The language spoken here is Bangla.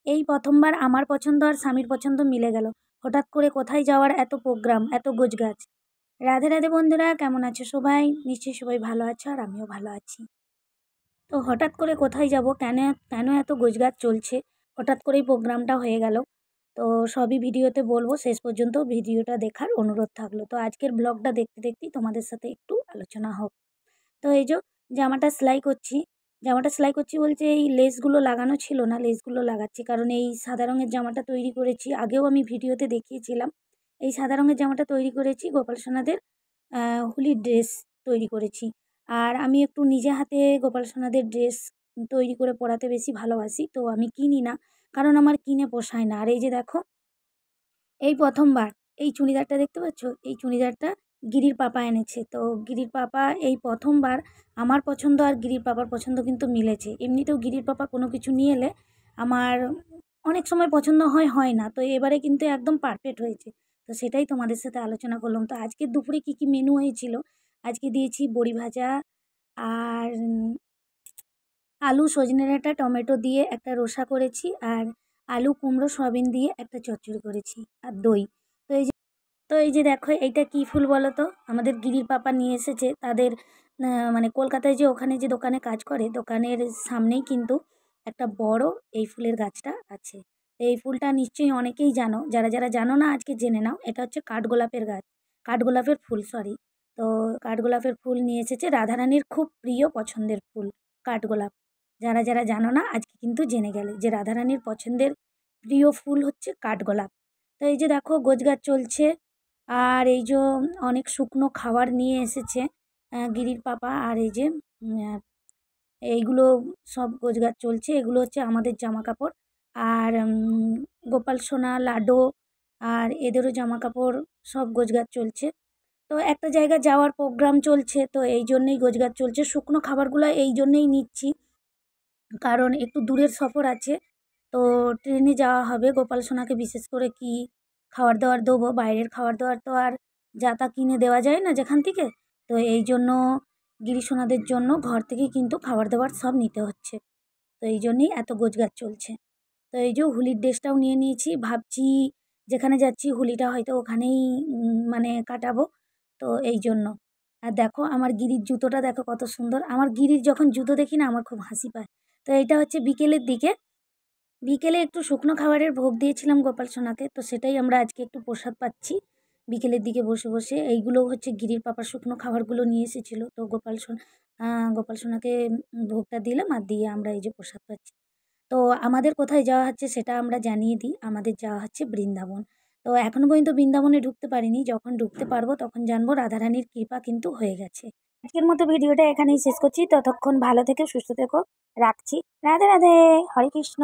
এই প্রথমবার আমার পছন্দ আর স্বামীর পছন্দ মিলে গেল। হঠাৎ করে কোথায় যাওয়ার এত প্রোগ্রাম, এত গোছগাছ। রাধে রাধে বন্ধুরা, কেমন আছো সবাই? নিশ্চয়ই সবাই ভালো আছো আর আমিও ভালো আছি। তো হঠাৎ করে কোথায় যাব, কেন কেন এত গোছগাছ চলছে, হঠাৎ করেই প্রোগ্রামটা হয়ে গেল। তো সবই ভিডিওতে বলবো, শেষ পর্যন্ত ভিডিওটা দেখার অনুরোধ থাকলো। তো আজকের ব্লগটা দেখতে দেখতেই তোমাদের সাথে একটু আলোচনা হোক। তো এই যে জামাটা সেলাই করছি। জামাটা সেলাই করছি বলতে এই লেসগুলো লাগানো ছিল না, লেসগুলো লাগাচ্ছি। কারণ এই সাদা রঙের জামাটা তৈরি করেছি, আগেও আমি ভিডিওতে দেখিয়েছিলাম। এই সাদা রঙের জামাটা তৈরি করেছি গোপাল সোনাদের হোলির ড্রেস তৈরি করেছি। আর আমি একটু নিজে হাতে গোপাল সোনাদের ড্রেস তৈরি করে পরাতে বেশি ভালোবাসি। তো আমি কিনি না, কারণ আমার কিনে পোষায় না। আর এই যে দেখো, এই প্রথমবার এই চুড়িদারটা দেখতে পাচ্ছ, এই চুড়িদারটা গিরির পাপা এনেছে। তো গিরির পাপা এই প্রথমবার আমার পছন্দ আর গিরির পাপার পছন্দ কিন্তু মিলেছে। এমনিতেও গিরির পাপা কোনো কিছু নিয়ে এলে আমার অনেক সময় পছন্দ হয়, হয় না। তো এবারে কিন্তু একদম পারফেক্ট হয়েছে। তো সেটাই তোমাদের সাথে আলোচনা করলাম। তো আজকের দুপুরে কী কী মেনু হয়েছিল, আজকে দিয়েছি বড়ি ভাজা আর আলু, সজনে ডাঁটা, টমেটো দিয়ে একটা রসা করেছি, আর আলু, কুমড়ো, সয়াবিন দিয়ে একটা চচ্চড়ি করেছি, আর দই। তো এই যে দেখো, এইটা কী ফুল বলো তো? আমাদের গিরির পাপা নিয়ে এসেছে তাদের মানে কলকাতায় যে ওখানে যে দোকানে কাজ করে, দোকানের সামনেই কিন্তু একটা বড় এই ফুলের গাছটা আছে। এই ফুলটা নিশ্চয়ই অনেকেই জানো, যারা যারা জানো না আজকে জেনে নাও। এটা হচ্ছে কাঠগোলাপের গাছ, কাঠগোলাপের ফুল, সরি। তো কাঠগোলাপের ফুল নিয়ে এসেছে, রাধারানীর খুব প্রিয় পছন্দের ফুল কাঠগোলাপ। যারা যারা জানো না আজকে কিন্তু জেনে গেলে যে রাধারানীর পছন্দের প্রিয় ফুল হচ্ছে কাঠগোলাপ। তো এই যে দেখো গোছগাছ চলছে। আর এই যে অনেক শুকনো খাবার নিয়ে এসেছে গিরির পাপা। আর এই যে এইগুলো সব গোছগাছ চলছে। এগুলো হচ্ছে আমাদের জামা কাপড়। আর গোপাল সোনা, লাডো আর এদেরও জামা কাপড়, সব গোছগাছ চলছে। তো একটা জায়গায় যাওয়ার প্রোগ্রাম চলছে, তো এই জন্যেই গোছগাছ চলছে। শুকনো খাবারগুলো এই জন্যেই নিচ্ছি, কারণ একটু দূরের সফর আছে। তো ট্রেনে যাওয়া হবে। গোপাল সোনাকে বিশেষ করে কি খাবার দাবার দেবো, বাইরের খাবার দাবার তো আর যা তা কিনে দেওয়া যায় না যেখান থেকে। তো এই জন্য গিরি সোনাদের জন্য ঘর থেকেই কিন্তু খাবার দাবার সব নিতে হচ্ছে। তো এই জন্যেই এত গোছগাছ চলছে। তো এই যে হোলির ড্রেসটাও নিয়ে নিয়েছি, ভাবছি যেখানে যাচ্ছি হোলিটা হয়তো ওখানেই মানে কাটাবো। তো এই জন্য। আর দেখো আমার গিরির জুতোটা দেখো কত সুন্দর। আমার গিরির যখন জুতো দেখি না আমার খুব হাসি পায়। তো এইটা হচ্ছে বিকেলের দিকে, বিকেলে একটু শুকনো খাবারের ভোগ দিয়েছিলাম গোপাল সোনাকে। তো সেটাই আমরা আজকে একটু প্রসাদ পাচ্ছি বিকেলের দিকে বসে বসে। এইগুলো হচ্ছে গিরির পাপার শুকনো খাবারগুলো নিয়ে এসেছিলো। তো গোপাল সোনাকে ভোগটা দিলাম, আর দিয়ে আমরা এই যে প্রসাদ পাচ্ছি। তো আমাদের কোথায় যাওয়া হচ্ছে সেটা আমরা জানিয়ে দিই। আমাদের যাওয়া হচ্ছে বৃন্দাবন। তো এখনো পর্যন্ত বৃন্দাবনে ঢুকতে পারিনি, যখন ঢুকতে পারবো তখন জানবো। রাধারানীর কৃপা কিন্তু হয়ে গেছে। আজকের মতো ভিডিওটা এখানেই শেষ করছি। ততক্ষণ ভালো থেকো, সুস্থ থেকো, রাখছি। রাধে রাধে, হরে কৃষ্ণ।